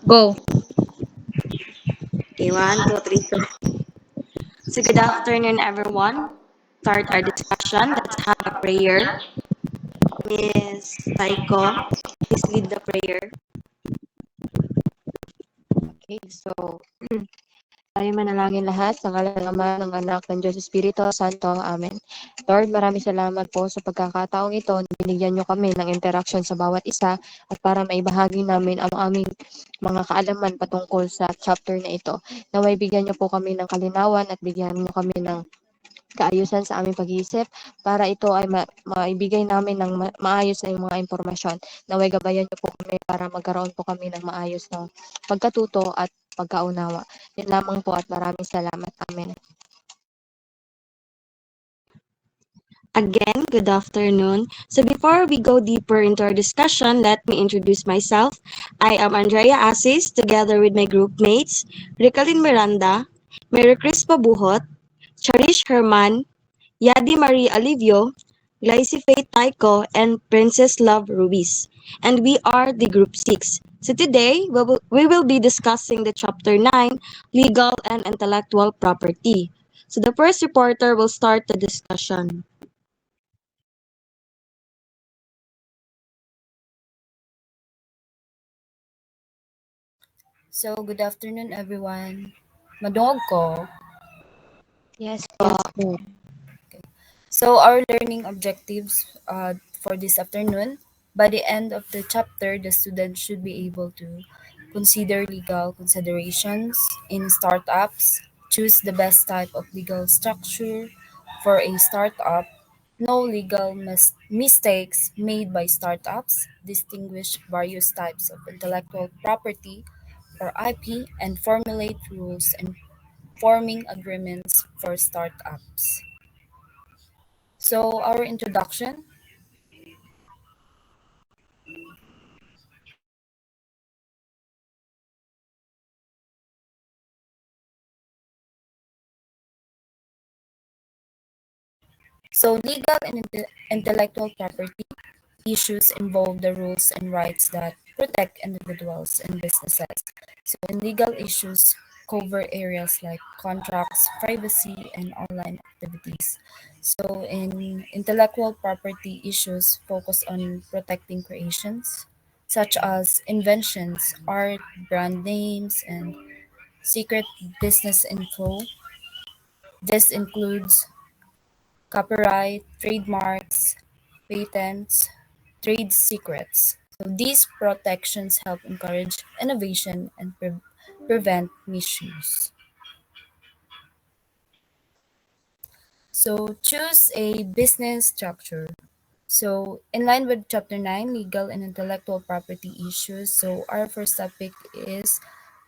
Go. Okay, one, two, three. So, good afternoon, everyone. Start our discussion. Let's have a prayer. Miss Taiko, please lead the prayer. Okay, so tayo manalangin lahat sa ngalan ng Ama, ng Anak, ng Diyos Espiritu Santo. Amen. Lord, maraming salamat po sa pagkakataong ito na binigyan nyo kami ng interaction sa bawat isa at para maibahagi namin ang aming mga kaalaman patungkol sa chapter na ito. Naway bigyan nyo po kami ng kalinawan at bigyan nyo kami ng kaayusan sa aming pag-iisip para ito ay maibigay namin ng maayos na yung mga impormasyon. Naway gabayan niyo po kami para magkaroon po kami ng maayos na pagkatuto at pagkaunawa. Yan lamang po at maraming salamat. Amen. Again, good afternoon. So, before we go deeper into our discussion, let me introduce myself. I am Andrea Asis, together with my group mates, Ricalyn Miranda, Mary Chris Pabuhot, Charish Herman, Yadi Marie Alivio, Glycy Faith Taiko, and Princess Love Ruiz. And we are the Group 6. So today, we will be discussing the Chapter 9, Legal and Intellectual Property. So the first reporter will start the discussion. So, good afternoon everyone. Madungog ko. Yes po. Yes po. So, our learning objectives for this afternoon, by the end of the chapter, the student should be able to consider legal considerations in startups, choose the best type of legal structure for a startup, know legal mistakes made by startups, distinguish various types of intellectual property or IP, and formulate rules and forming agreements for startups. So, our introduction. So, legal and intellectual property issues involve the rules and rights that protect individuals and businesses. So, in legal issues cover areas like contracts, privacy, and online activities. So, in intellectual property issues focus on protecting creations such as inventions, art, brand names, and secret business info. This includes copyright, trademarks, patents, trade secrets. So these protections help encourage innovation and prevent misuse. So choose a business structure. So in line with chapter 9, legal and intellectual property issues, so our first topic is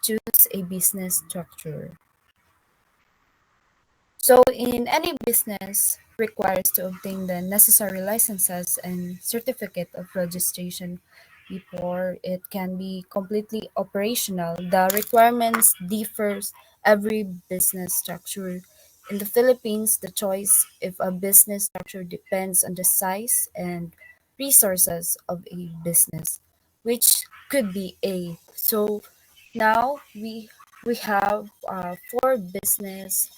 choose a business structure. So in any business requires to obtain the necessary licenses and certificate of registration before it can be completely operational. The requirements differs every business structure. In the Philippines, the choice of a business structure depends on the size and resources of a business, which could be A. So now we have four business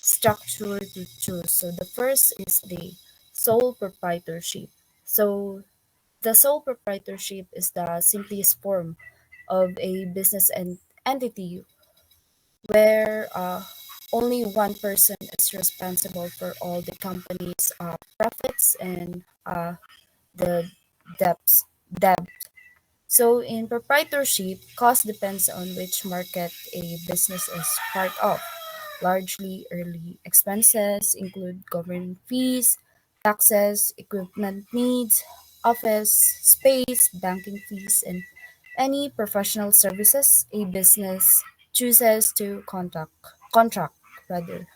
structure to choose. So the first is the sole proprietorship. So the sole proprietorship is the simplest form of a business entity where only one person is responsible for all the company's profits and the debts. Debt. So in proprietorship, cost depends on which market a business is part of. Largely early expenses include government fees, taxes, equipment needs, office space, banking fees, and any professional services a business chooses to contract rather.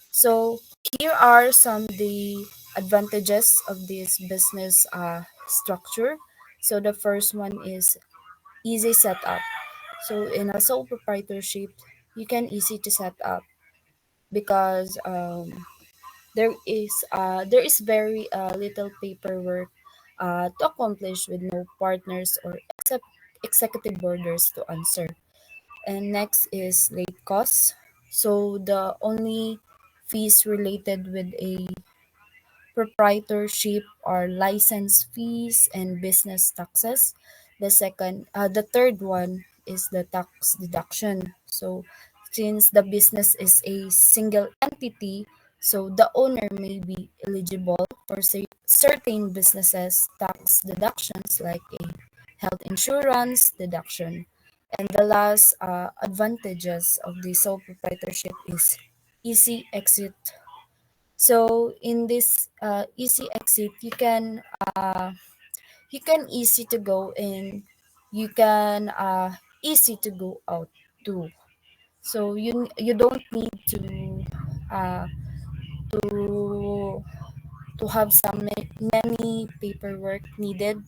So here are some of the advantages of this business structure. So the first one is easy setup. So in a sole proprietorship, you can easy to set up because there is very little paperwork to accomplish with no partners or executive boarders to answer. And next is late costs. So the only fees related with a proprietorship are license fees and business taxes. The third one is the tax deduction. So since the business is a single entity, so the owner may be eligible for certain businesses tax deductions like a health insurance deduction. And the last advantages of the sole proprietorship is easy exit. So in this easy exit, you can easy to go in, you can easy to go out too. So you don't need uh, to to have many paperwork needed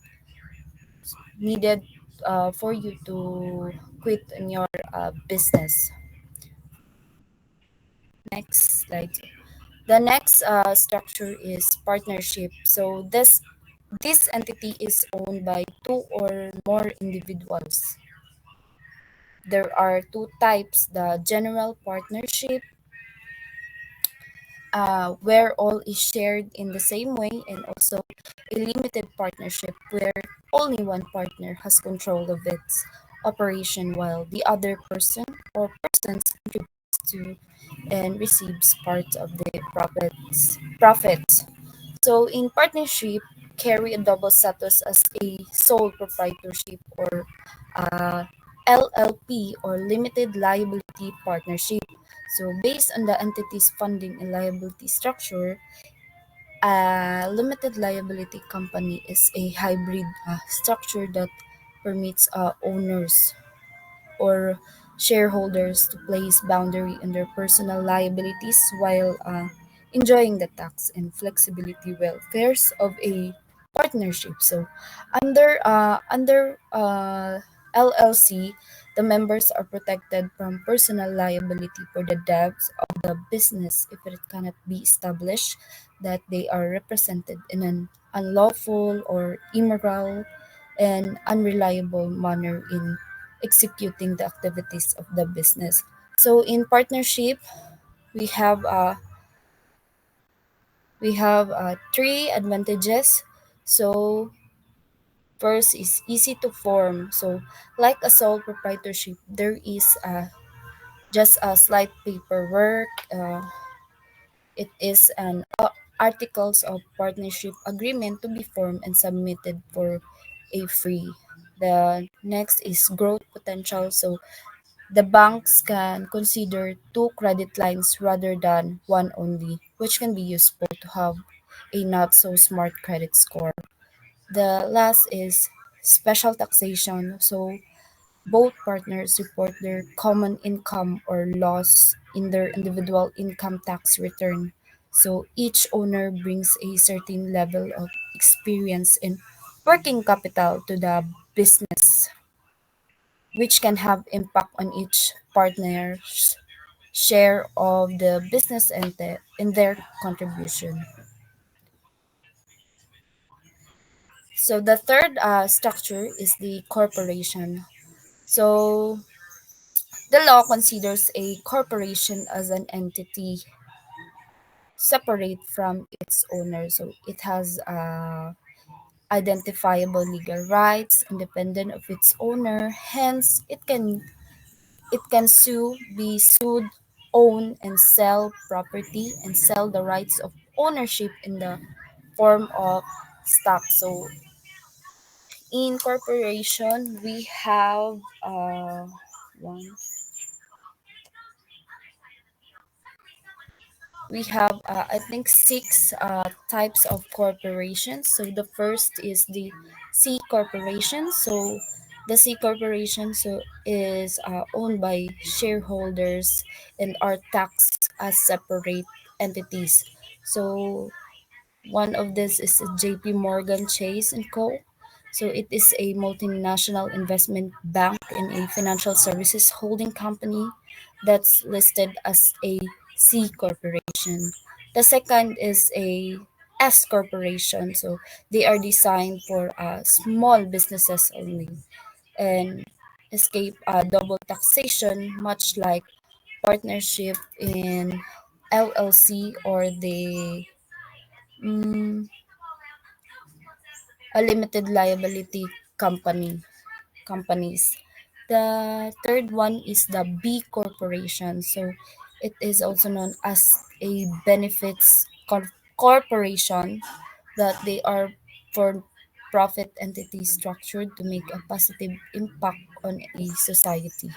for you to quit in your business. Next slide. The next structure is partnership. So this entity is owned by two or more individuals. There are two types: the general partnership, where all is shared in the same way, and also a limited partnership where only one partner has control of its operation while the other person or persons contributes to and receives part of the profits. So in partnership, carry a double status as a sole proprietorship or LLP or limited liability partnership. So based on the entity's funding and liability structure, a limited liability company is a hybrid structure that permits owners or shareholders to place boundary on their personal liabilities while enjoying the tax and flexibility welfares of a partnership. So under LLC, the members are protected from personal liability for the debts of the business if it cannot be established that they are represented in an unlawful or immoral and unreliable manner in executing the activities of the business. So in partnership, we have uh, we have three advantages. So first is easy to form. So like a sole proprietorship, there is just a slight paperwork. It is an articles of partnership agreement to be formed and submitted for a free. The next is growth potential. So the banks can consider two credit lines rather than one only, which can be useful to have a not so smart credit score. The last is special taxation. So both partners report their common income or loss in their individual income tax return. So each owner brings a certain level of experience in working capital to the business, which can have impact on each partner's share of the business and in their contribution. So the third structure is the corporation. So the law considers a corporation as an entity separate from its owner. So it has identifiable legal rights independent of its owner. Hence, it can be sued, own and sell property and sell the rights of ownership in the form of stock. So in corporation, we have one. We have I think six types of corporations. So the first is the C corporation. So the C corporation is owned by shareholders and are taxed as separate entities. So one of this is JP Morgan Chase and Co. So it is a multinational investment bank and a financial services holding company that's listed as a C corporation. The second is a S corporation. So they are designed for small businesses only. and escape double taxation, much like partnership in LLC or mm, a limited liability companies. The third one is the B corporation. So it is also known as a corporation, that they are for profit entities structured to make a positive impact on a society.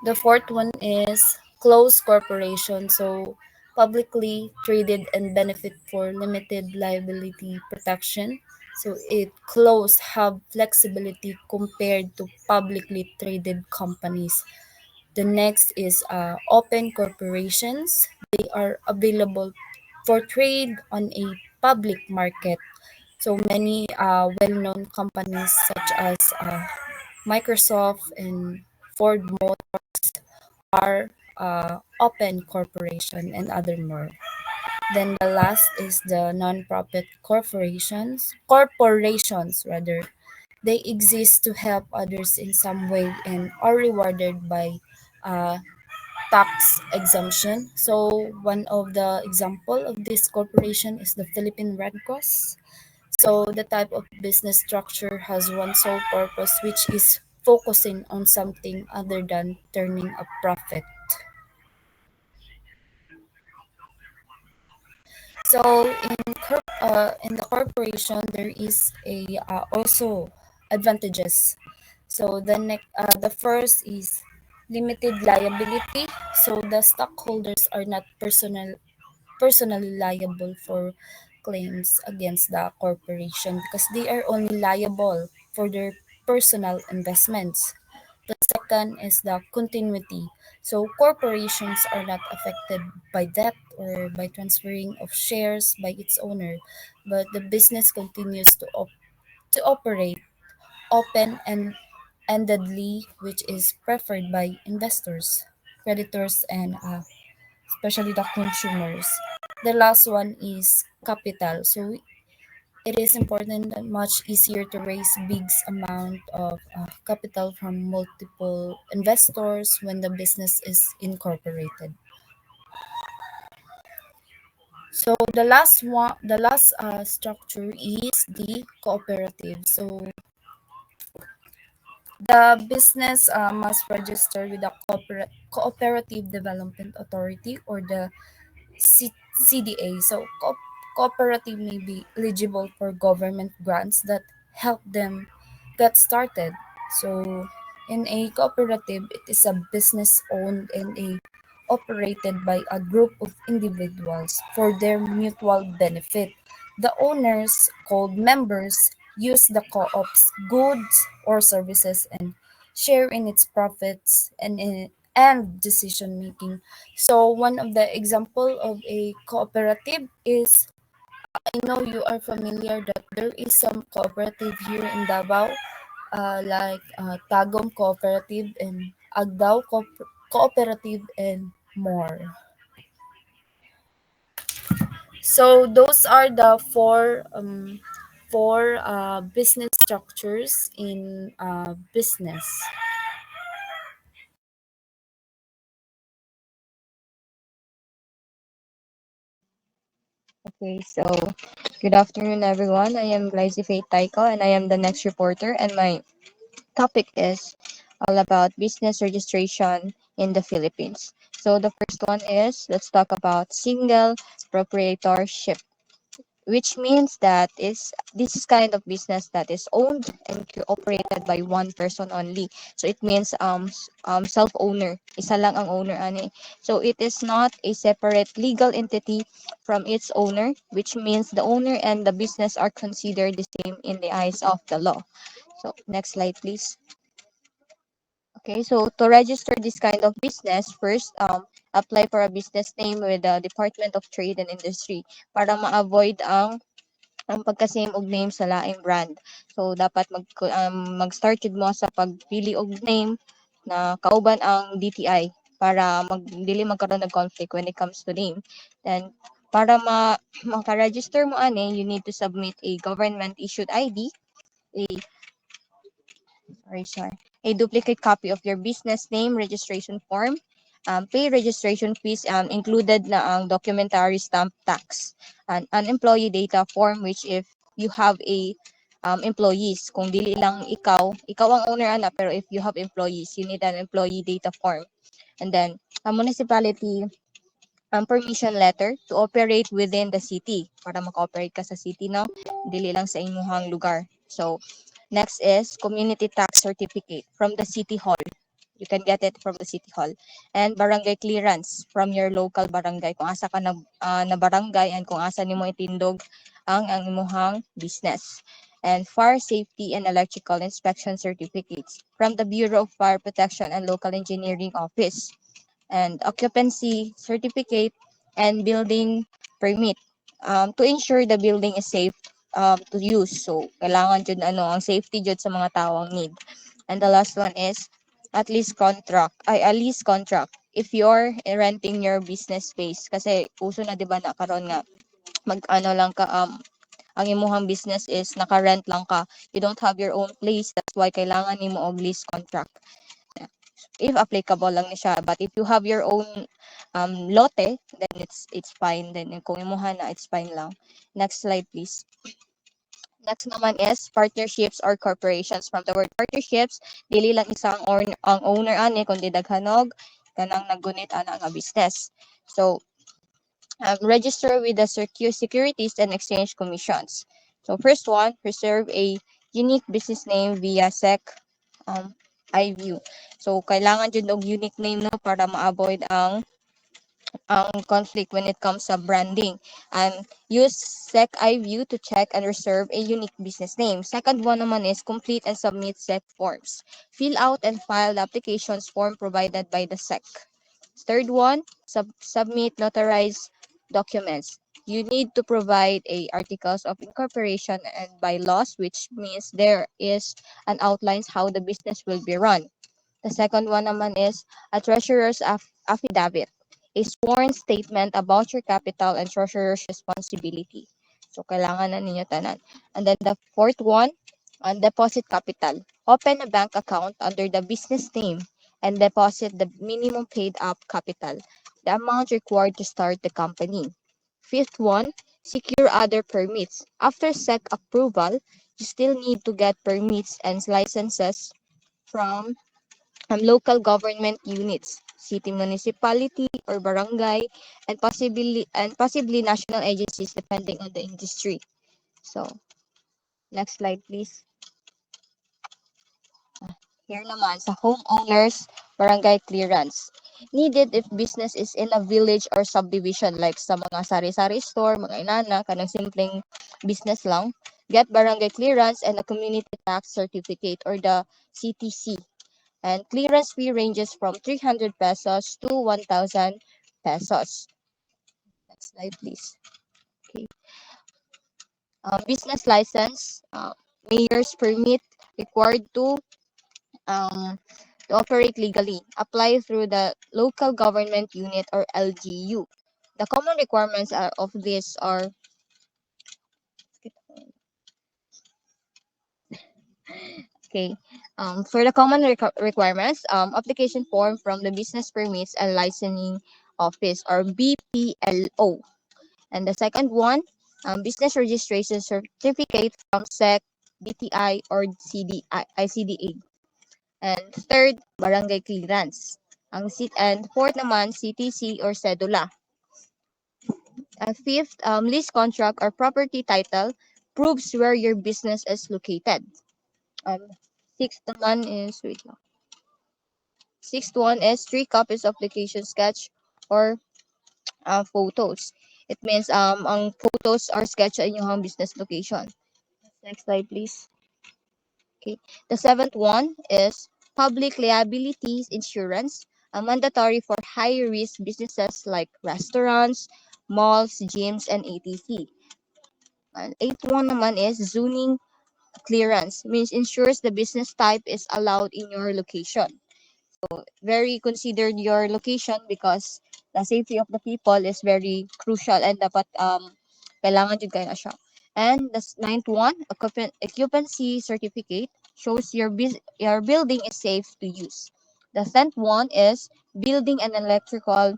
The fourth one is closed corporation. So publicly traded and benefit for limited liability protection. So it closed have flexibility compared to publicly traded companies. The next is open corporations. They are available for trade on a public market. So many well-known companies such as Microsoft and Ford are open corporation and other more. Then the last is the non-profit corporations rather. They exist to help others in some way and are rewarded by uh, tax exemption. So one of the example of this corporation is the Philippine Red Cross. So the type of business structure has one sole purpose, which is focusing on something other than turning a profit. So in the corporation, there is a also advantages. So the first is limited liability. So the stockholders are not personally liable for claims against the corporation because they are only liable for their personal investments. The second is the continuity. So corporations are not affected by debt or by transferring of shares by its owner, but the business continues to operate open and endedly, which is preferred by investors, creditors, and especially the consumers. The last one is capital. So it is important and much easier to raise big amount of capital from multiple investors when the business is incorporated. So the last structure is the cooperative. So the business must register with the cooperative development authority or the CDA. So cooperative may be eligible for government grants that help them get started. So in a cooperative, it is a business owned and operated by a group of individuals for their mutual benefit. The owners, called members, use the co-op's goods or services and share in its profits and decision making. So one of the example of a cooperative is, I know you are familiar that there is some cooperative here in Davao, like Tagum Cooperative and Agdao Cooperative and more. So those are the four business structures in business. Okay, so good afternoon, everyone. I am Glyzie Faith Taiko, and I am the next reporter. And my topic is all about business registration in the Philippines. So the first one is let's talk about single proprietorship, which means that is this is kind of business that is owned and operated by one person only. So it means self owner, isa lang ang owner ani. So it is not a separate legal entity from its owner, which means the owner and the business are considered the same in the eyes of the law. So next slide please. Okay, so to register this kind of business, first apply for a business name with the Department of Trade and Industry para ma-avoid ang pagka-same og name sa laing brand. So dapat mag-start jud mo sa pagpili og name na kauban ang DTI para dili magkaroon ng conflict when it comes to name. Then Para maka-register mo ani, you need to submit a government issued ID, a a duplicate copy of your business name registration form, pay registration fees, included na ang documentary stamp tax, and an employee data form which if you have a employees, kung dili lang ikaw ang owner ana, pero if you have employees, you need an employee data form. And then, a municipality permission letter to operate within the city, para maka-operate ka sa city, no? Dili lang sa imuhang lugar. So, next is community tax certificate from the city hall. You can get it from the city hall. And barangay clearance from your local barangay. Kung asa ka na barangay and kung asa nimo itindog ang imuhang business. And fire safety and electrical inspection certificates from the Bureau of Fire Protection and Local Engineering Office. And occupancy certificate and building permit, to ensure the building is safe to use. So, kailangan jud ang safety jud sa mga tao ang need. And the last one is at least contract. A lease contract. If you're renting your business space, kasi uso na 'di ba na karon nga lang ka, ang imuhang business is naka-rent lang ka. You don't have your own place. That's why kailangan nimo og lease contract. If applicable lang ni siya. But if you have your own lote, then it's fine. Then kung imuha na, it's fine lang. Next slide, please. Next naman is partnerships or corporations. From the word partnerships, dili lang isang ang owner ani, kundi daghanog kanang naggunit ana nga business. So, register with the Securities and Exchange Commissions. So, first one, reserve a unique business name via SEC iView. So, kailangan jud og unique name no para ma-avoid ang conflict when it comes sa branding. And use SEC iView to check and reserve a unique business name. Second one naman is complete and submit SEC forms. Fill out and file the applications form provided by the SEC. Third one, submit notarized documents. You need to provide a articles of incorporation and bylaws, which means there is an outlines how the business will be run. The second one naman is a treasurer's affidavit, a sworn statement about your capital and treasurer's responsibility. So, kailangan na ninyo tanan. And then the fourth one, on deposit capital. Open a bank account under the business name and deposit the minimum paid up capital, the amount required to start the company. Fifth one, secure other permits. After SEC approval, you still need to get permits and licenses from local government units, city municipality or barangay, and possibly national agencies depending on the industry. So, next slide please. Here naman sa homeowners barangay clearance. Needed if business is in a village or subdivision like sa mga sari-sari store, mga inana, kanang simpleng business lang. Get barangay clearance and a community tax certificate or the CTC. And clearance fee ranges from 300 pesos to 1,000 pesos. Next slide, please. Okay. Business license, mayor's permit required to operate legally. Apply through the local government unit or LGU. The common requirements of this are okay. For the common requirements, application form from the Business Permits and Licensing Office or BPLO. And the second one, business registration certificate from SEC, BTI, or ICDA. And third, barangay clearance. And fourth naman, CTC or cedula. Fifth, lease contract or property title proves where your business is located. Sixth naman is, wait lang. Sixth one is 3 copies of location sketch or photos. It means ang photos are sketch sa inyong business location. Next slide, please. Okay. The seventh one is public liability insurance, mandatory for high-risk businesses like restaurants, malls, gyms, and etc. And eighth one naman is zoning clearance, means ensures the business type is allowed in your location. So, very considered your location because the safety of the people is very crucial and dapat kailangan jud kay na siya. And the ninth one, occupancy certificate shows your building is safe to use. The 10th one is building and electrical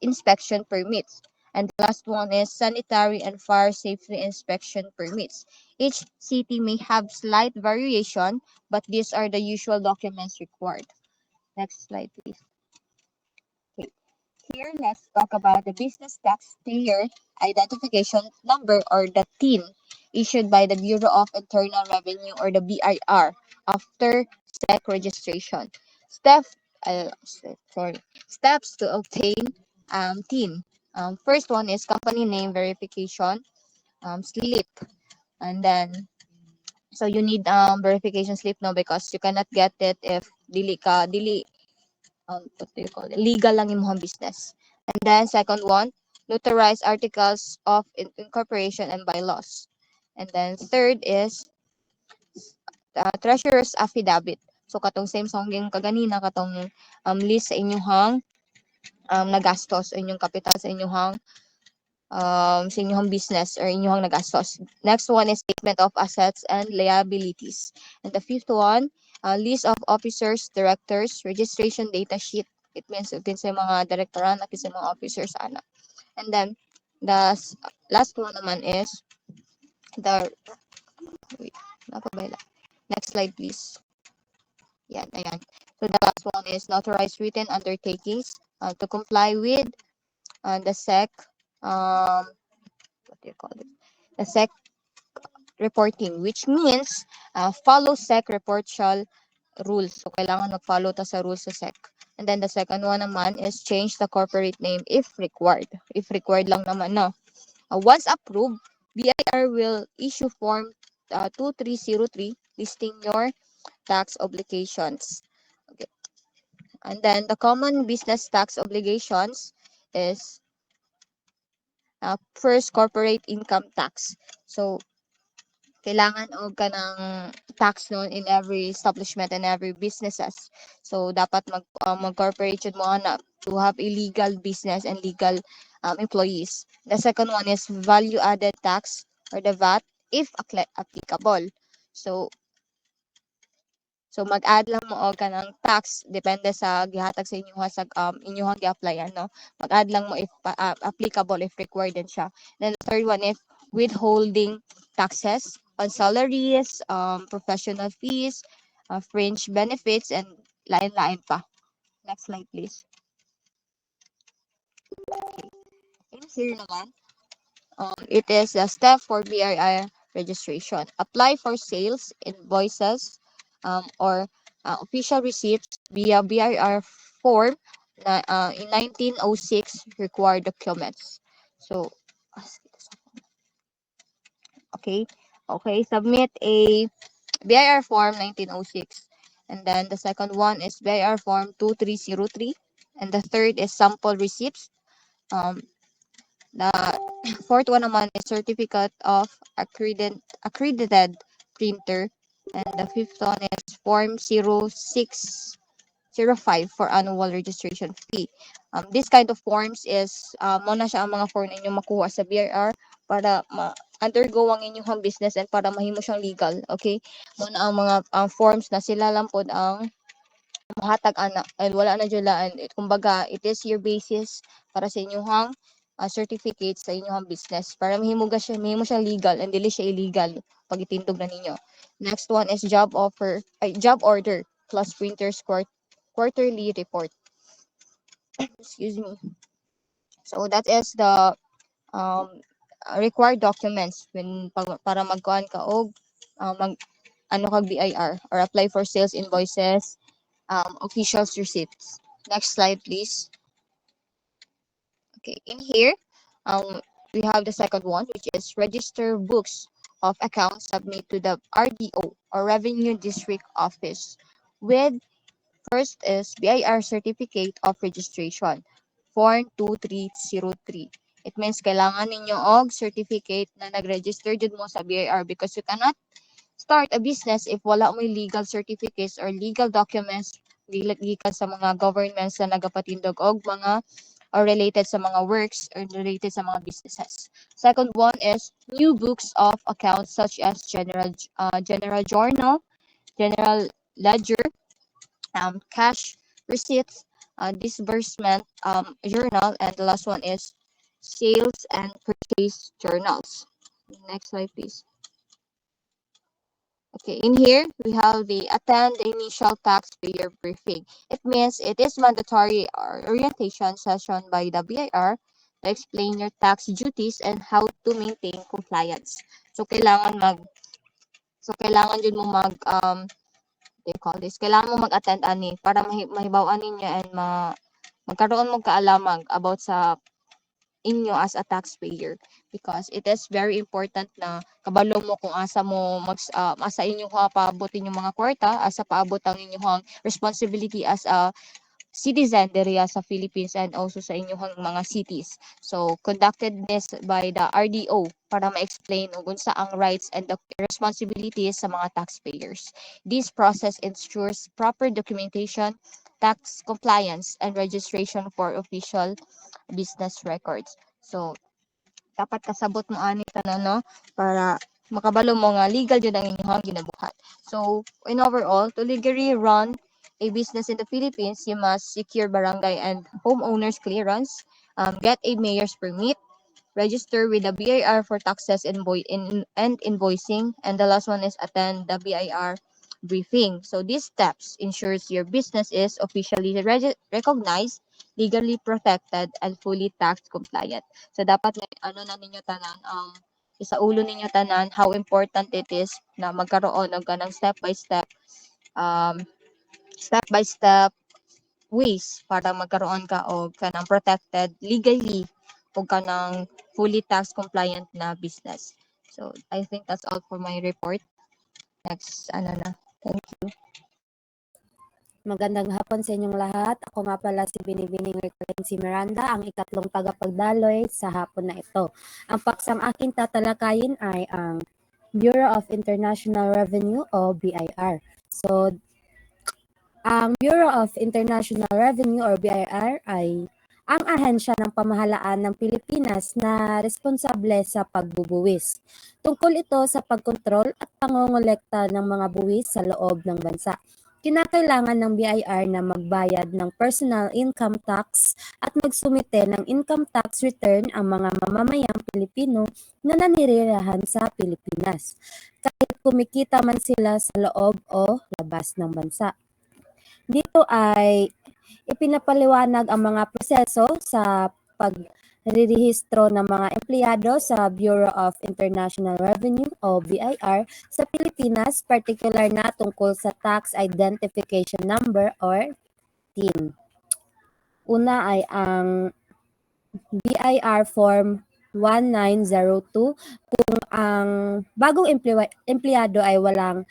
inspection permits. And the last one is sanitary and fire safety inspection permits. Each city may have slight variation, but these are the usual documents required. Next slide, please. Okay. Here, let's talk about the business taxpayer identification number, or the TIN, issued by the Bureau of Internal Revenue, or the BIR, after SEC registration. Step, sorry, Steps to obtain TIN. First one is company name verification slip, and then so you need verification slip no, because you cannot get it if dili what do you call it, legal lang imong business. And then second one, notarized articles of incorporation and bylaws. And then third is treasurer's affidavit. So katong same songing kaganina, katong list sa inyong nagastos, inyong kapital sa inyong business or inyong nagastos. Next one is statement of assets and liabilities. And the fifth one, list of officers, directors, registration data sheet. It means sa mga direktoran at sa mga officers ana. And then the last one naman is the wait, napabay lang. Next slide please. Yan, ayan. So the last one is notarized written undertakings to comply with the SEC what do you call it? The SEC reporting, which means follow SEC reportial rules. So, kailangan mag-follow ta sa rules sa SEC. And then, the second one naman is change the corporate name if required. If required lang naman, no? Once approved, BIR will issue Form 2303 listing your tax obligations. Okay. And then, the common business tax obligations is first, corporate income tax. So, kailangan og kanang tax noon in every establishment and every businesses. So dapat mag-corporate jud mo ana to have illegal business and legal employees. The second one is value added tax, or the VAT, if applicable. So mag-add lang mo og kanang tax depende sa gihatag sa inyo sa inyong gi-applyan, no. Mag-add lang mo if applicable, if required din siya. Then the third one is withholding taxes on salaries, professional fees, fringe benefits, and lain-lain pa. Next slide, please. Okay. In here naman, it is a step for BIR registration. Apply for sales, invoices, or official receipts via BIR form in 1906 required documents. So, okay, submit a BIR form 1906. And then the second one is BIR form 2303. And the third is sample receipts. The fourth one naman is certificate of accredited printer. And the fifth one is form 0605 for annual registration fee. This kind of forms is muna siya ang mga form ninyo makuha sa BIR para undergo ang inyong business and para mahimo siyang legal. Okay? Muna ang mga forms na sila lang pod ang mahatag ana and wala na julaan. Kumbaga, it is your basis para sa inyong certificate sa inyong business para mahimo siyang legal and dili siya illegal pag itindog na ninyo. Next one is job order plus printers quarterly report. Excuse me. So that is the required documents para magkuhan ka og kag BIR or apply for sales invoices, official receipts. Next slide, please. Okay, in here, we have the second one, which is register books of accounts submit to the RDO or Revenue District Office with first is BIR Certificate of Registration, Form 2303. It means kailangan ninyo og certificate na nag-register jud mo sa BIR because you cannot start a business if wala mo legal certificates or legal documents gikan sa mga governments na nagapatindog og mga or related sa mga works or related sa mga businesses. Second one is new books of accounts such as general journal, general ledger, cash receipts, disbursement journal, and the last one is sales and purchase journals. Next slide, please. Okay, in here we have the attend the initial taxpayer briefing. It means it is mandatory orientation session by the BIR to explain your tax duties and how to maintain compliance. So kailangan jud mo what do you call this? Kailangan mo mag-attend ani para mahibaw-an ninyo and magkaroon mo kaalamang about sa inyo as a taxpayer, because it is very important na kabalo mo kung asa inyo paabotin yung mga kwarta, asa paabot ang inyong responsibility as a citizen diri sa Philippines and also sa inyong mga cities. So conducted this by the RDO para ma-explain kung unsa ang rights and the responsibilities sa mga taxpayers. This process ensures proper documentation, tax compliance, and registration for official business records. So dapat kasabot mo ani tanan, no, para makabalo mo nga legal jud ang inyong ginabuhat. So in overall, to legally run a business in the Philippines, you must secure barangay and homeowners clearance, get a mayor's permit, register with the BIR for taxes and invoicing, and the last one is attend the BIR briefing. So these steps ensures your business is officially recognized, legally protected, and fully tax compliant. So dapat na ninyo tanan, isaulo ninyo tanan how important it is na magkaroon og kanang um, step by step ways para magkaroon ka og kanang protected legally o kanang fully tax compliant na business. So I think that's all for my report. Next, thank you. Magandang hapon sa inyong lahat. Ako nga pala si Binibining Recurrency Miranda, ang ikatlong tagapagdaloy sa hapon na ito. Ang paksang aking tatalakayin ay ang Bureau of International Revenue o BIR. So, ang Bureau of International Revenue or BIR ay ang ahensya ng pamahalaan ng Pilipinas na responsable sa pagbubuwis. Tungkol ito sa pagkontrol at pangongolekta ng mga buwis sa loob ng bansa. Kinakailangan ng BIR na magbayad ng personal income tax at magsumite ng income tax return ang mga mamamayang Pilipino na nanirirahan sa Pilipinas, kahit kumikita man sila sa loob o labas ng bansa. Dito ay ipinapaliwanag ang mga proseso sa pagrerehistro ng mga empleyado sa Bureau of International Revenue o BIR sa Pilipinas, particular na tungkol sa Tax Identification Number or TIN. Una ay ang BIR Form 1902 kung ang bagong empleyado ay walang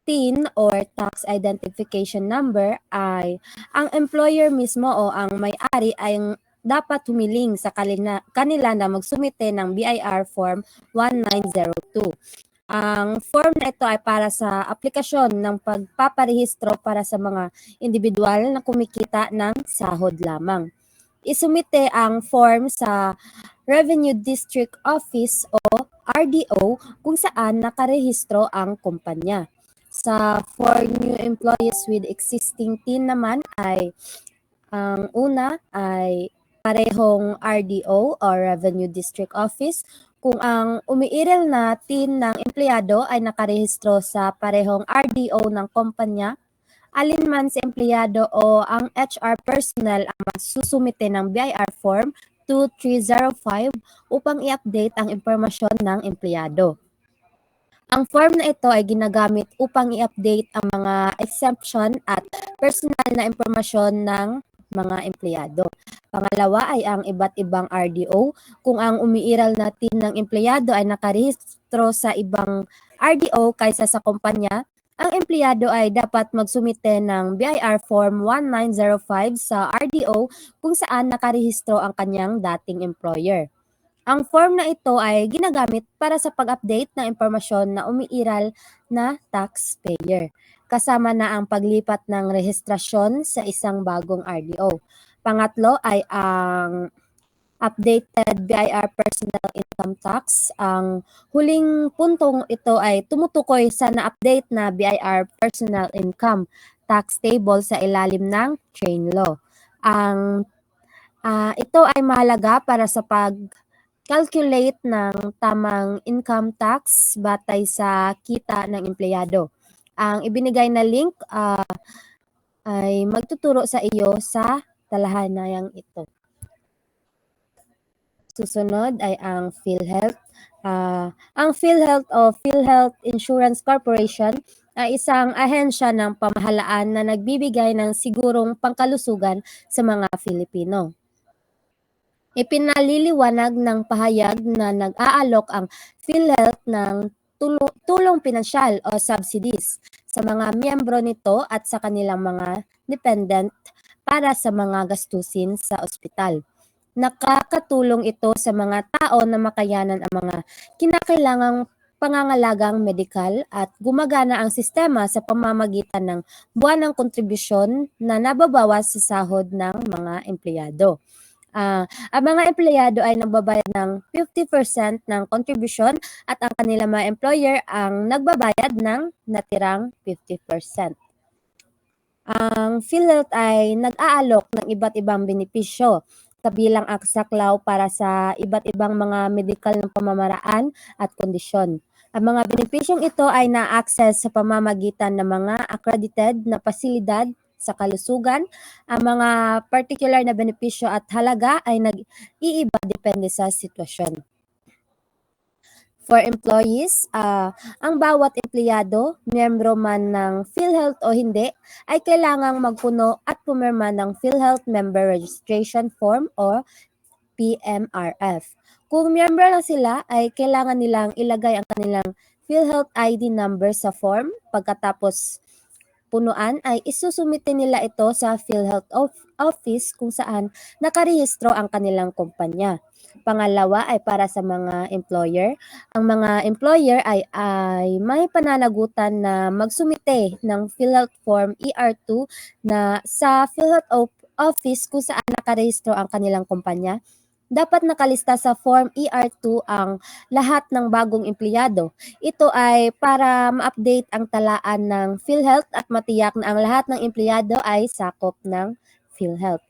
TIN or Tax Identification Number, ay ang employer mismo o ang may-ari ay dapat humiling sa kanila na magsumite ng BIR Form 1902. Ang form na ito ay para sa aplikasyon ng pagpaparehistro para sa mga individual na kumikita ng sahod lamang. Isumite ang form sa Revenue District Office o RDO kung saan nakarehistro ang kumpanya. For new employees with existing TIN naman ay ang una ay parehong RDO or Revenue District Office. Kung ang umiiral na TIN ng empleyado ay nakarehistro sa parehong RDO ng kumpanya, alinman sa empleyado o ang HR personnel ang magsusumite ng BIR Form 2305 upang i-update ang impormasyon ng empleyado. Ang form na ito ay ginagamit upang i-update ang mga exemption at personal na impormasyon ng mga empleyado. Pangalawa ay ang iba't ibang RDO. Kung ang umiiral na TIN ng empleyado ay nakarehistro sa ibang RDO kaysa sa kumpanya, ang empleyado ay dapat magsumite ng BIR Form 1905 sa RDO kung saan nakarehistro ang kanyang dating employer. Ang form na ito ay ginagamit para sa pag-update ng impormasyon na umiiral na taxpayer, kasama na ang paglipat ng rehistrasyon sa isang bagong RDO. Pangatlo ay ang updated BIR personal income tax. Ang huling puntong ito ay tumutukoy sa na-update na BIR personal income tax table sa ilalim ng Train Law. Ito ay mahalaga para sa pag-calculate ng tamang income tax batay sa kita ng empleyado. Ang ibinigay na link ay magtuturo sa iyo sa talahanayang ito. Susunod ay ang PhilHealth. Ang PhilHealth o PhilHealth Insurance Corporation ay isang ahensya ng pamahalaan na nagbibigay ng sigurong pangkalusugan sa mga Filipino. Ipinaliliwanag ng pahayag na nag-aalok ang PhilHealth ng tulong pinansyal o subsidies sa mga miyembro nito at sa kanilang mga dependent para sa mga gastusin sa ospital. Nakakatulong ito sa mga tao na makayanan ang mga kinakailangang pangangalagang medikal at gumagana ang sistema sa pamamagitan ng buwanang kontribusyon na nababawas sa sahod ng mga empleyado. Ang mga empleyado ay nagbabayad ng 50% ng contribution at ang kanilang mga employer ang nagbabayad ng natirang 50%. Ang PhilHealth ay nag-aalok ng iba't ibang benepisyo kabilang ang saklaw para sa iba't ibang mga medical na pamamaraan at kondisyon. Ang mga benepisyong ito ay na-access sa pamamagitan ng mga accredited na pasilidad sa kalusugan. Ang mga particular na benepisyo at halaga ay nag-iiba depende sa sitwasyon. For employees, ang bawat empleyado, miyembro man ng PhilHealth o hindi, ay kailangang magpuno at pumirma ng PhilHealth Member Registration Form o PMRF. Kung miyembro na sila, ay kailangan nilang ilagay ang kanilang PhilHealth ID number sa form. Pagkatapos punuan ay isusumite nila ito sa PhilHealth office kung saan nakarehistro ang kanilang kumpanya. Pangalawa ay para sa mga employer. Ang mga employer ay may pananagutan na magsumite ng PhilHealth Form ER2 na sa PhilHealth office kung saan nakarehistro ang kanilang kumpanya. Dapat nakalista sa Form ER2 ang lahat ng bagong empleyado. Ito ay para ma-update ang talaan ng PhilHealth at matiyak na ang lahat ng empleyado ay sakop ng PhilHealth.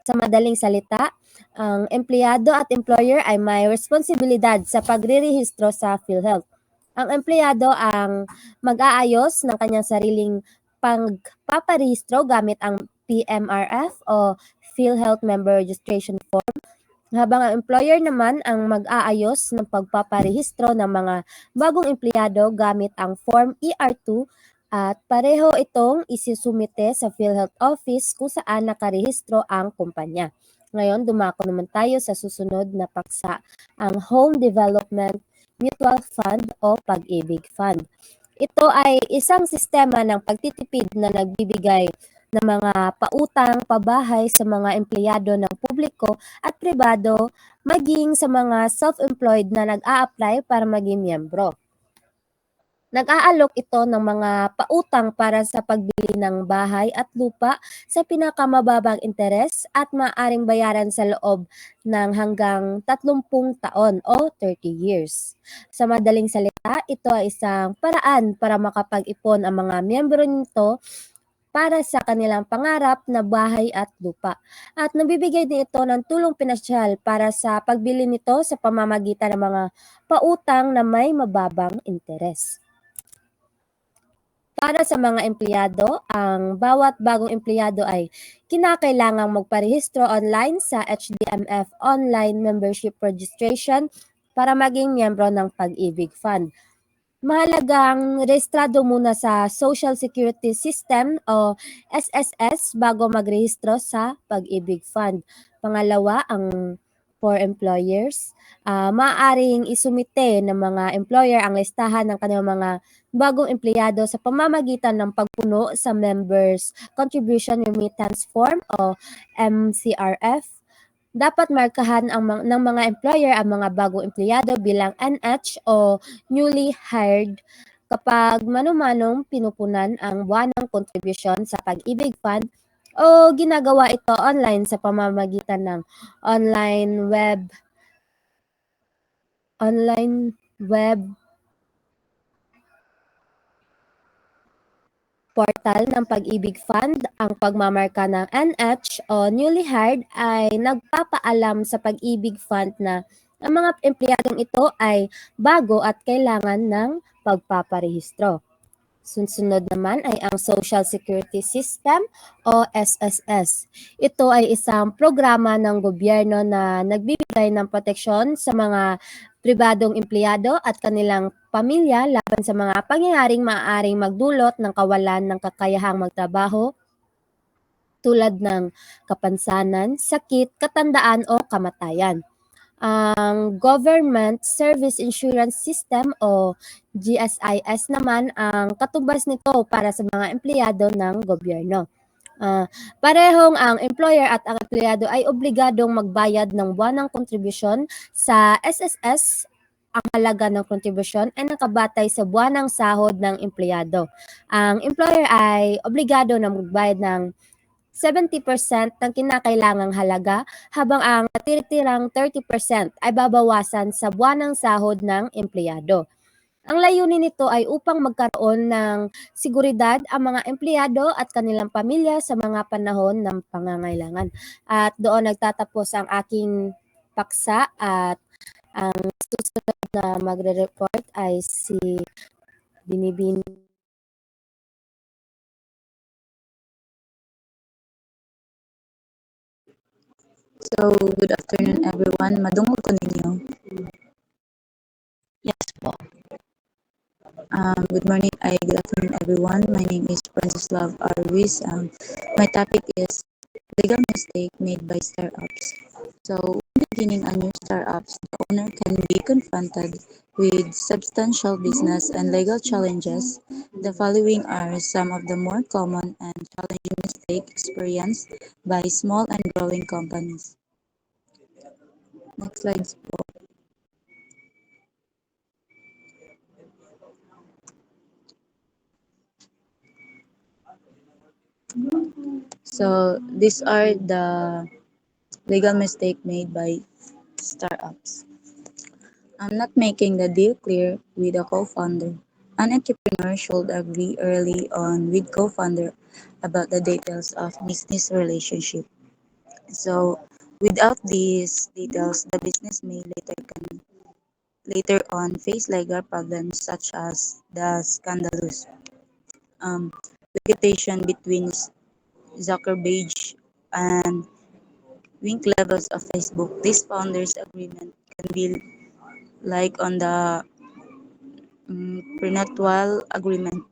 Sa madaling salita, ang empleyado at employer ay may responsibilidad sa pagrerehistro sa PhilHealth. Ang empleyado ang mag-aayos ng kanyang sariling pagpaparehistro gamit ang PMRF o PhilHealth Member Registration Form, habang ang employer naman ang mag-aayos ng pagpaparehistro ng mga bagong empleyado gamit ang Form ER2 at pareho itong isusumite sa PhilHealth office kung saan nakarehistro ang kumpanya. Ngayon, dumako naman tayo sa susunod na paksa, ang Home Development Mutual Fund o Pag-ibig Fund. Ito ay isang sistema ng pagtitipid na nagbibigay ng mga pautang, pabahay sa mga empleyado ng publiko at pribado, maging sa mga self-employed na nag-a-apply para maging miyembro. Nag-aalok ito ng mga pautang para sa pagbili ng bahay at lupa sa pinakamababang interes at maaaring bayaran sa loob ng hanggang 30 taon o 30 years. Sa madaling salita, ito ay isang paraan para makapag-ipon ang mga miyembro nito para sa kanilang pangarap na bahay at lupa. At nabibigay din ito ng tulong pinansyal para sa pagbili nito sa pamamagitan ng mga pautang na may mababang interes. Para sa mga empleyado, ang bawat bagong empleyado ay kinakailangang magparehistro online sa HDMF Online Membership Registration para maging miyembro ng Pag-ibig Fund. Mahalagang rehistrado muna sa Social Security System o SSS bago magrehistro sa Pag-ibig Fund. Pangalawa, ang for employers, maaaring isumite ng mga employer ang listahan ng kanilang mga bagong empleyado sa pamamagitan ng pagpuno sa Members Contribution Remittance Form o MCRF. Dapat markahan ng mga employer ang mga bagong empleyado bilang NH o newly hired kapag manumanong pinupunan ang buwanang kontribusyon sa Pag-ibig Fund o ginagawa ito online sa pamamagitan ng online web portal ng Pag-ibig Fund. Ang pagmamarka ng NH o newly hired ay nagpapaalam sa Pag-ibig Fund na ang mga empleyadong ito ay bago at kailangan ng pagpaparehistro. Sunod naman ay ang Social Security System o SSS. Ito ay isang programa ng gobyerno na nagbibigay ng proteksyon sa mga pribadong empleyado at kanilang pamilya laban sa mga pangyayaring maaaring magdulot ng kawalan ng kakayahang magtrabaho tulad ng kapansanan, sakit, katandaan o kamatayan. Ang Government Service Insurance System o GSIS naman ang katubas nito para sa mga empleyado ng gobyerno. Parehong ang employer at ang empleyado ay obligadong magbayad ng buwanang kontribusyon sa SSS. Ang halaga ng kontribusyon ay nakabatay sa buwanang sahod ng empleyado. Ang employer ay obligado na magbayad ng 70% ng kinakailangang halaga habang ang natitirang 30% ay babawasan sa buwanang sahod ng empleyado. Ang layunin nito ay upang magkaroon ng seguridad ang mga empleyado at kanilang pamilya sa mga panahon ng pangangailangan. At doon nagtatapos ang aking paksa at ang susunod na magre-report ay si Binibin. So, good afternoon everyone. Madungog ko ninyo. Yes po. Good morning, good afternoon everyone. My name is Francis Arwiz. My topic is legal mistake made by startups. So, when beginning a new startups, the owner can be confronted with substantial business and legal challenges. The following are some of the more common and challenging mistakes experienced by small and growing companies. Next slides po. So these are the legal mistake made by startups. I'm not making the deal clear with a co-founder. An entrepreneur should agree early on with co-founder about the details of business relationship. So without these details, the business may later on face legal problems such as the scandalous reputation between Zuckerberg and Wink levels of Facebook. This founders agreement can be like on the prenuptial agreement.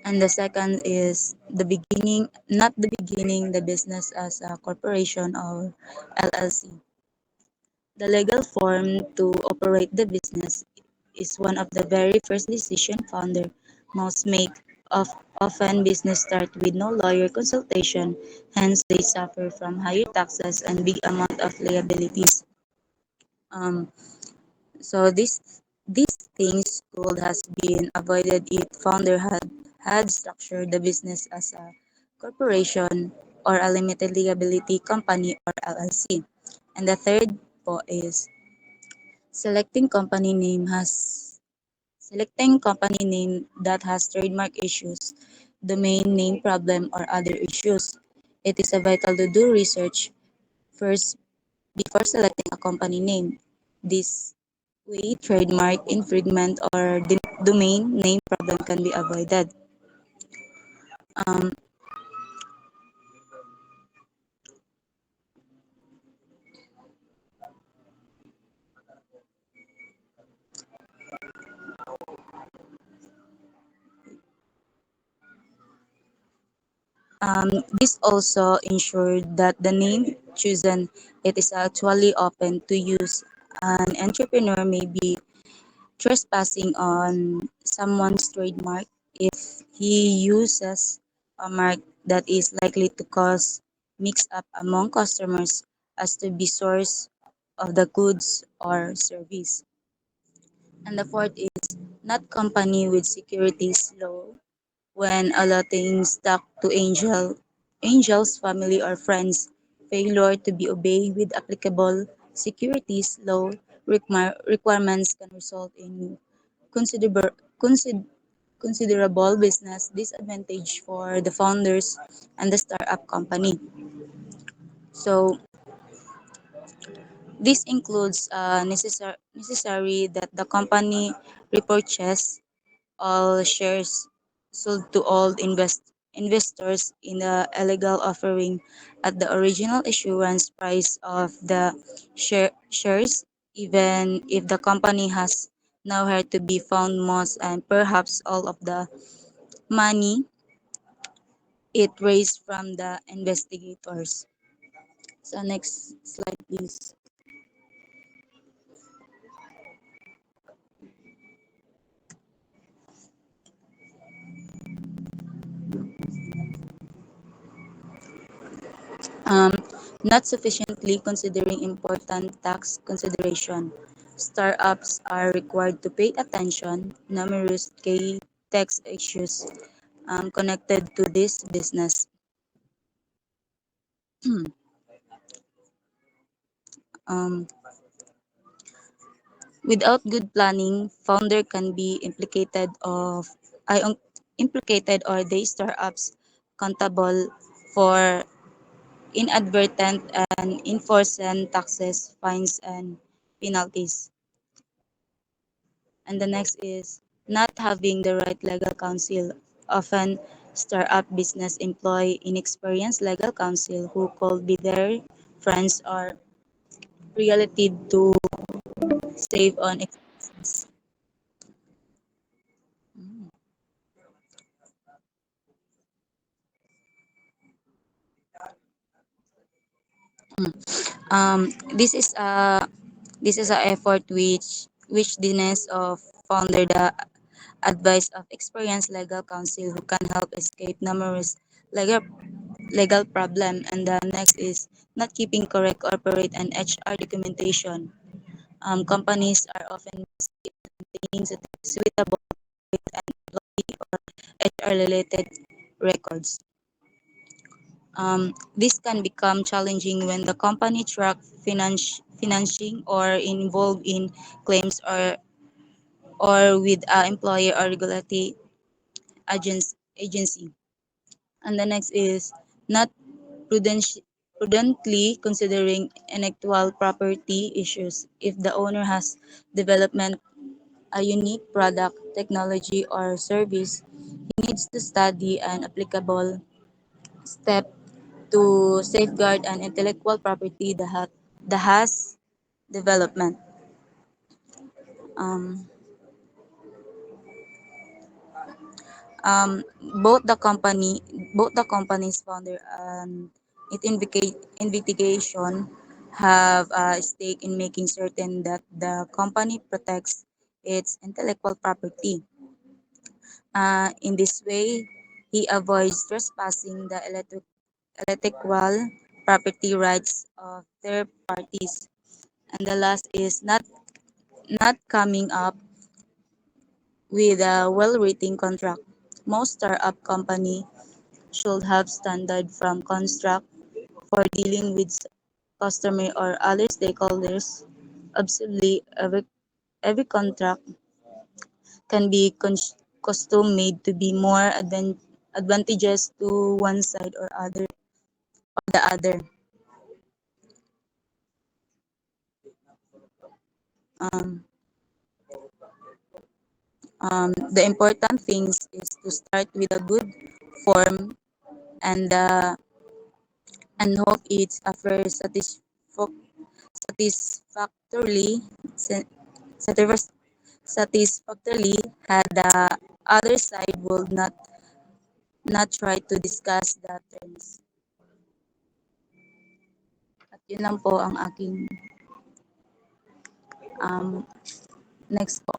And the second is the beginning, not the beginning, the business as a corporation or LLC. The legal form to operate the business is one of the very first decision founder must make. Of often business start with no lawyer consultation, hence they suffer from higher taxes and big amount of liabilities. Um, so these things could has been avoided if founder had structured the business as a corporation or a limited liability company or LLC. And the third po is selecting company name has selecting company name that has trademark issues, domain name problem, or other issues. It is vital to do research first before selecting a company name. This way, trademark infringement or domain name problem can be avoided. Um, this also ensured that the name chosen it is actually open to use. An entrepreneur may be trespassing on someone's trademark if he uses a mark that is likely to cause mix-up among customers as to be source of the goods or service. And the fourth is not company with securities law when allotting stock to angel angel's family or friends. Failure to be obeyed with applicable securities law requirements can result in considerable, consid- considerable business disadvantage for the founders and the startup company. So this includes necessary that the company repurchase all shares sold to all investors in the illegal offering at the original issuance price of the shares, even if the company has nowhere to be found most and perhaps all of the money it raised from the investigators. So next slide, please. um, Not sufficiently considering important tax consideration. Startups are required to pay attention numerous key tax issues connected to this business. um, Without good planning, founder can be implicated or the startups accountable for inadvertent and enforced taxes, fines, and penalties. And the next is not having the right legal counsel. Often, startup business employ inexperienced legal counsel who could be their friends or related to save on expenses. Um, this is a this is a effort which denies of founder the advice of experienced legal counsel who can help escape numerous legal problem. And the next is not keeping correct corporate and HR documentation. Companies are often maintaining suitable HR related records. This can become challenging when the company track financing or involved in claims or with an employer or regulatory agency. And the next is not prudently considering intellectual property issues. If the owner has development a unique product, technology, or service, he needs to study an applicable step to safeguard an intellectual property that has development. Um, um, both the company, both the company's founder and investigation have a stake in making certain that the company protects its intellectual property. In this way, he avoids trespassing the intellectual property rights of third parties. And the last is not coming up with a well-written contract. Most startup company should have standard from contract for dealing with customer or other stakeholders. Absolutely, every contract can be custom made to be more advantageous to one side or other or the other. Um, the important things is to start with a good form and hope it's a first satisfactorily satisf- satisfactorily had the other side would not try to discuss the terms. At yun lang po ang aking um, next po.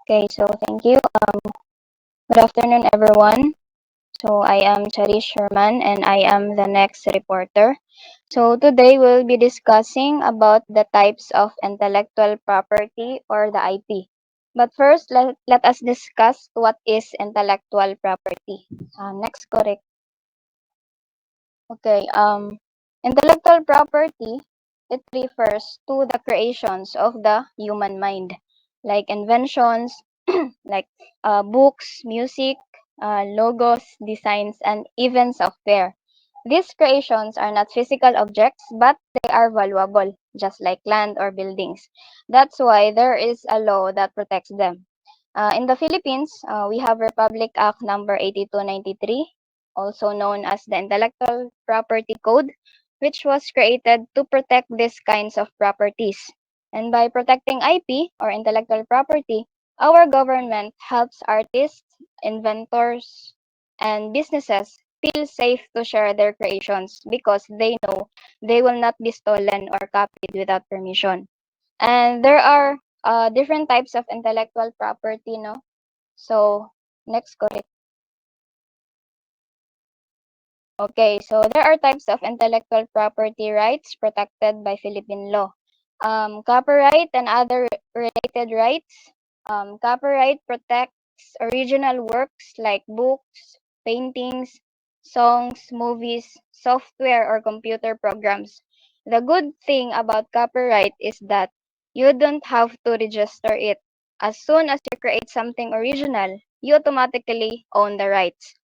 Okay, so thank you. Good afternoon, everyone. So I am Charish Sherman and I am the next reporter. So today we'll be discussing about the types of intellectual property or the IP. But first, let us discuss what is intellectual property. Next, correct. Okay. Intellectual property, it refers to the creations of the human mind, like inventions, like books, music, logos, designs, and even software. These creations are not physical objects, but they are valuable, just like land or buildings. That's why there is a law that protects them. In the Philippines, we have Republic Act number 8293, also known as the Intellectual Property Code, which was created to protect these kinds of properties. And by protecting IP or intellectual property, our government helps artists, inventors, and businesses feel safe to share their creations because they know they will not be stolen or copied without permission. And there are different types of intellectual property, no? So, next, correct. Okay, so there are types of intellectual property rights protected by Philippine law. Copyright and other related rights. Copyright protects original works like books, paintings, songs, movies, software, or computer programs. The good thing about copyright is that you don't have to register it. As soon as you create something original, you automatically own the rights.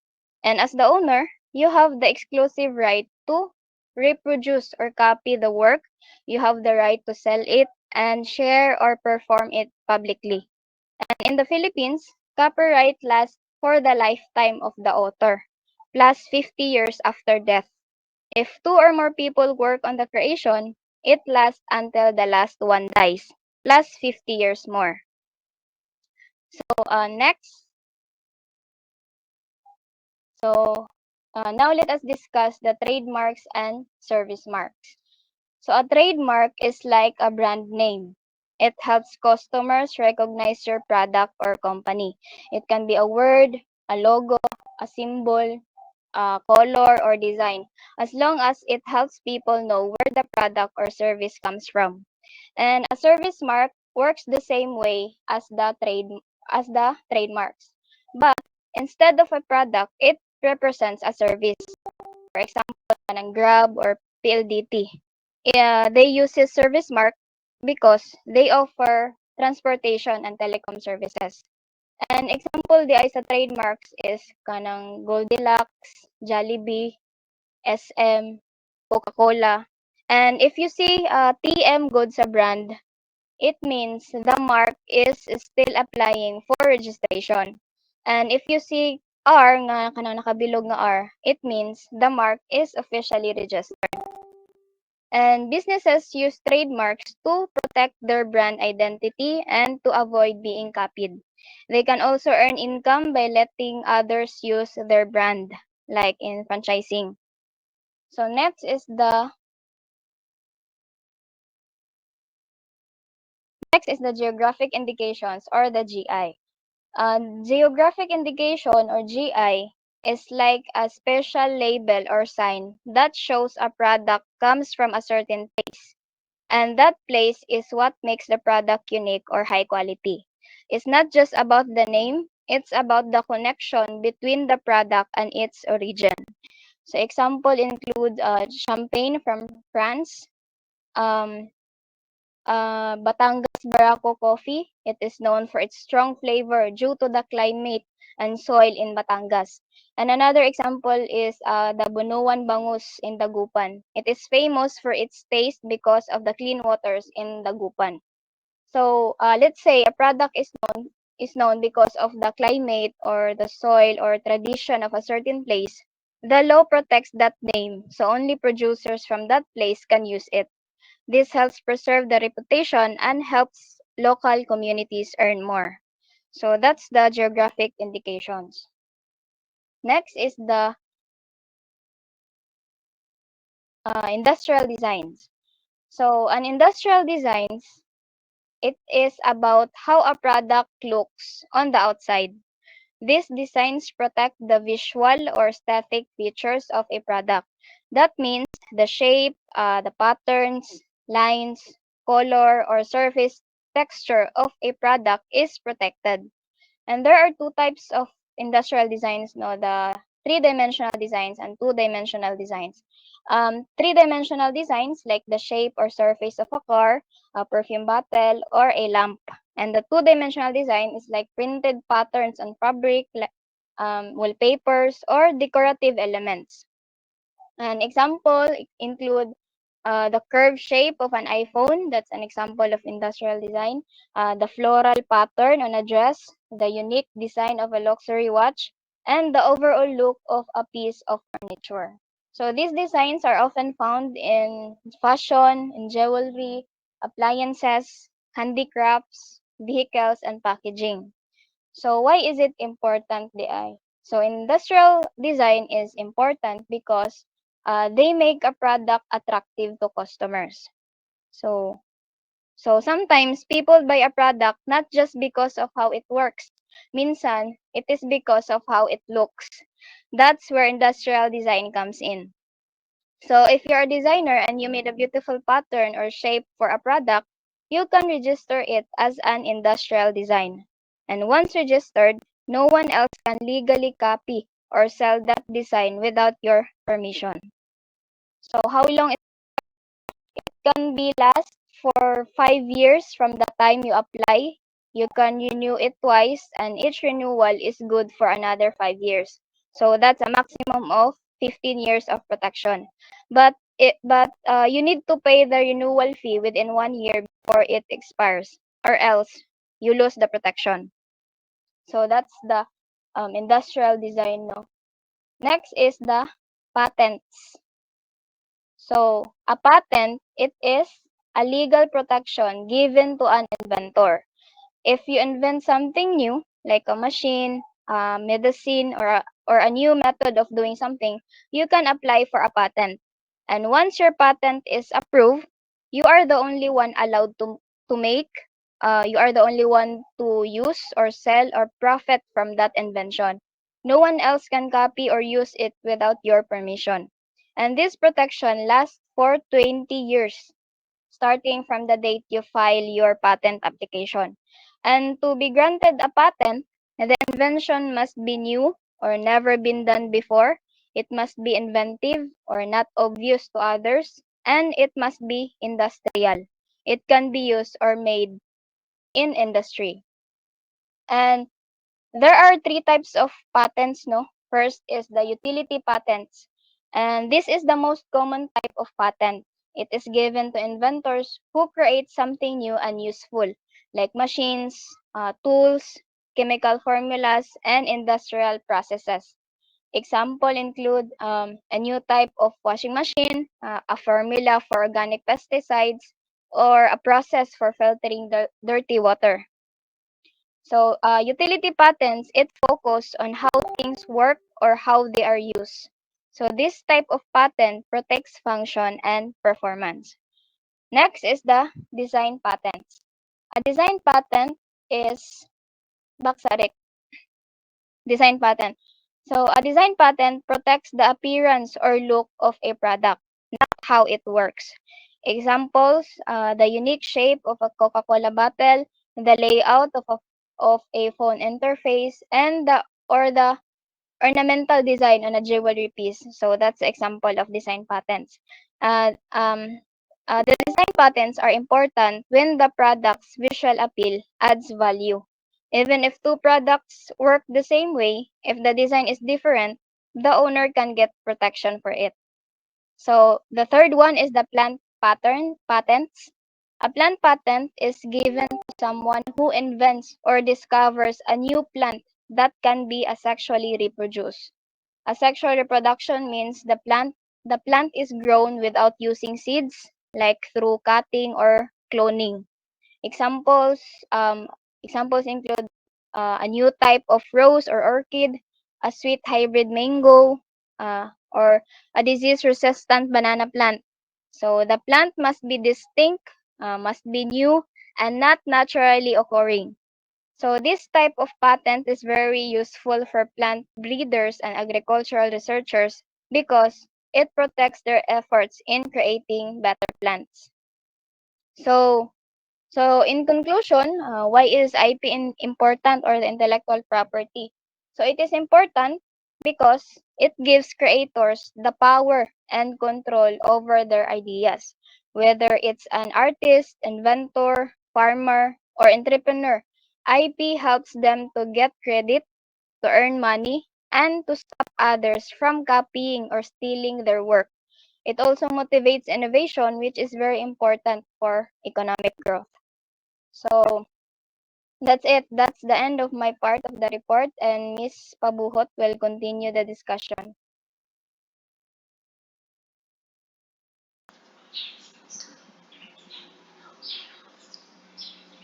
And as the owner, you have the exclusive right to reproduce or copy the work. You have the right to sell it and share or perform it publicly. And in the Philippines, copyright lasts for the lifetime of the author, plus 50 years after death. If two or more people work on the creation, it lasts until the last one dies, plus 50 years more. So next, so now let us discuss the trademarks and service marks. So a trademark is like a brand name. It helps customers recognize your product or company. It can be a word, a logo, a symbol, a color, or design, as long as it helps people know where the product or service comes from. And a service mark works the same way as the trademarks. But instead of a product, it represents a service. For example, ng Grab or PLDT. Yeah, they use this service mark because they offer transportation and telecom services. An example di ay sa trademarks is kanang Goldilocks, Jollibee, SM, Coca-Cola. And if you see TM good sa brand, it means the mark is still applying for registration. And if you see R nga kanang nakabilog nga R, it means the mark is officially registered. And businesses use trademarks to protect their brand identity and to avoid being copied. They can also earn income by letting others use their brand, like in franchising. So next is the geographic indications or the GI. Geographic indication or GI is like a special label or sign that shows a product comes from a certain place. And that place is what makes the product unique or high quality. It's not just about the name, it's about the connection between the product and its origin. So example include champagne from France, um, Batangas Barako coffee. It is known for its strong flavor due to the climate and soil in Batangas. And another example is the Bunuan Bangus in Dagupan. It is famous for its taste because of the clean waters in Dagupan. So let's say a product is known because of the climate or the soil or tradition of a certain place. The law protects that name, so only producers from that place can use it. This helps preserve the reputation and helps local communities earn more. So that's the geographic indications. Next is the industrial designs. So an industrial designs, it is about how a product looks on the outside. These designs protect the visual or static features of a product. That means the shape, the patterns, lines, color, or surface texture of a product is protected. And there are two types of industrial designs, no, the three-dimensional designs and two-dimensional designs. Three-dimensional designs like the shape or surface of a car, a perfume bottle, or a lamp. And the two-dimensional design is like printed patterns on fabric, wallpapers, or decorative elements. An example include the curved shape of an iPhone. That's an example of industrial design. The floral pattern on a dress, the unique design of a luxury watch, and the overall look of a piece of furniture. So these designs are often found in fashion, in jewelry, appliances, handicrafts, vehicles, and packaging. So why is it important, DI? So industrial design is important because they make a product attractive to customers. So sometimes people buy a product not just because of how it works. Minsan, it is because of how it looks. That's where industrial design comes in. So if you're a designer and you made a beautiful pattern or shape for a product, you can register it as an industrial design. And once registered, no one else can legally copy or sell that design without your permission. So how long it can be last for 5 years from the time you apply. You can renew it twice and each renewal is good for another 5 years. So that's a maximum of 15 years of protection. But you need to pay the renewal fee within 1 year before it expires, or else you lose the protection. So that's the industrial design. No? Next is the patents. So, a patent, it is a legal protection given to an inventor. If you invent something new, like a machine, medicine, or a new method of doing something, you can apply for a patent. And once your patent is approved, you are the only one allowed to make, you are the only one to use or sell or profit from that invention. No one else can copy or use it without your permission. And this protection lasts for 20 years, starting from the date you file your patent application. And to be granted a patent, the invention must be new or never been done before. It must be inventive or not obvious to others, and it must be industrial. It can be used or made in industry. And there are three types of patents, no? First is the utility patents. And this is the most common type of patent. It is given to inventors who create something new and useful, like machines, tools, chemical formulas, and industrial processes. Example include a new type of washing machine, a formula for organic pesticides, or a process for filtering the dirty water. So, utility patents, it focus on how things work or how they are used. So, this type of patent protects function and performance. Next is the design patents. A design patent is baksarik, design patent. So, a design patent protects the appearance or look of a product, not how it works. Examples, the unique shape of a Coca-Cola bottle, the layout of a phone interface, and the ornamental design on a jewelry piece. So that's an example of design patents. Uh, um, the design patents are important when the product's visual appeal adds value. Even if two products work the same way, if the design is different, the owner can get protection for it. So the third one is the plant pattern patents. A plant patent is given to someone who invents or discovers a new plant that can be asexually reproduced. Asexual reproduction means the plant is grown without using seeds, like through cutting or cloning. Examples um, examples include a new type of rose or orchid, a sweet hybrid mango, or a disease-resistant banana plant. So the plant must be distinct, must be new, and not naturally occurring. So this type of patent is very useful for plant breeders and agricultural researchers because it protects their efforts in creating better plants. So So in conclusion, why is IP important, or the intellectual property? So it is important because it gives creators the power and control over their ideas. Whether it's an artist, inventor, farmer, or entrepreneur, IP helps them to get credit, to earn money, and to stop others from copying or stealing their work. It also motivates innovation, which is very important for economic growth. So that's it. That's the end of my part of the report, and Ms. Pabuhot will continue the discussion.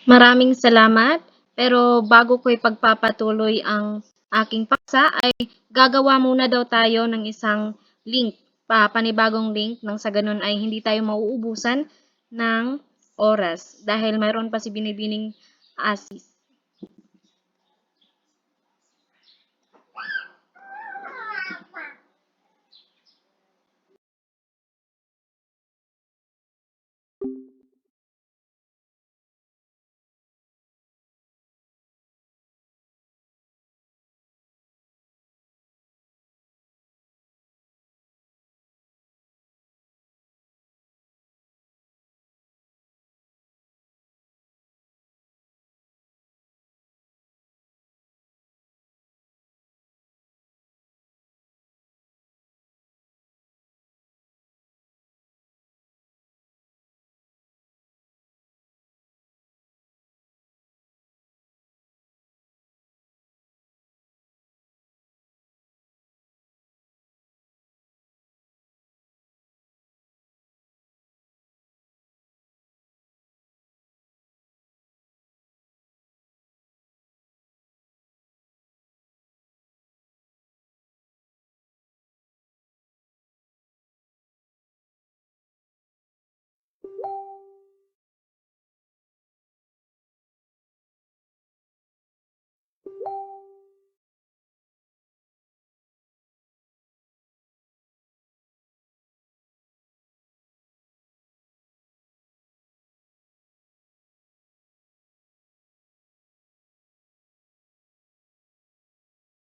Maraming salamat. Pero bago ko ipagpapatuloy ang aking paksa ay gagawa muna daw tayo ng isang link, panibagong link nang sa ganun ay hindi tayo mauubusan ng oras dahil mayroon pa si Binibining Asis.